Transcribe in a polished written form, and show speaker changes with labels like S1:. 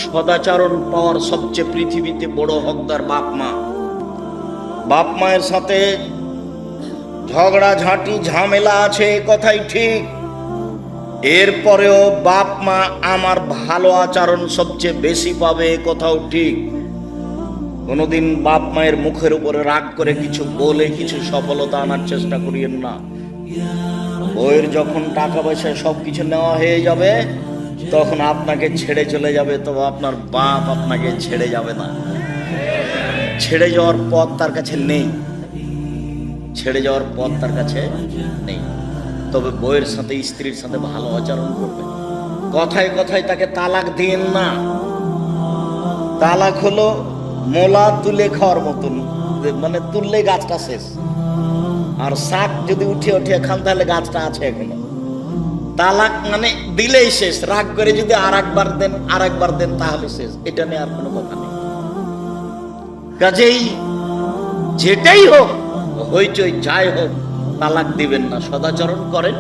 S1: সদাচরণ পাওয়ার সবচেয়ে পৃথিবীতে বড় হকদার বাপ মা। বাপ মায়ের সাথে ঝগড়াঝাঁটি ঝামেলা আছে, কথাই ঠিক। এরপরেও বাপ মা আমার ভালো আচরণ সবচেয়ে বেশি পাবে, কথাও ঠিক। কোনোদিন বাপ মায়ের মুখের উপরে রাগ করে কিছু বলে কিছু সফলতা আনার চেষ্টা করিয়েন না। বইয়ের যখন টাকা পয়সা সবকিছু নেওয়া হয়ে যাবে, তখন আপনাকে ছেড়ে চলে যাবে, তবে আপনার বাপ আপনাকে ছেড়ে যাবে না। ছেড়ে যাওয়ার পথ তার কাছে নেই, ছেড়ে যাওয়ার পথ তার কাছে নেই। তবে বইয়ের সাথে স্ত্রীর সাথে ভালো আচরণ করবেন। কথায় কথায় তাকে তালাক দিন না। তালাক হলো মোলা তুলে খাওয়ার মতন, মানে তুললে গাছটা শেষ, আর শাক যদি উঠিয়ে উঠিয়ে খান তাহলে গাছটা আছে এখনো। তালাক মানে দিলেই শেষ। রাগ করে যদি আর একবার দেন তাহলে শেষ, এটা নিয়ে আর কোনো কথা নেই। কাজেই যেটাই হোক, হইচই যাই হোক, তালাক দিবেন না, সদাচরণ করেন।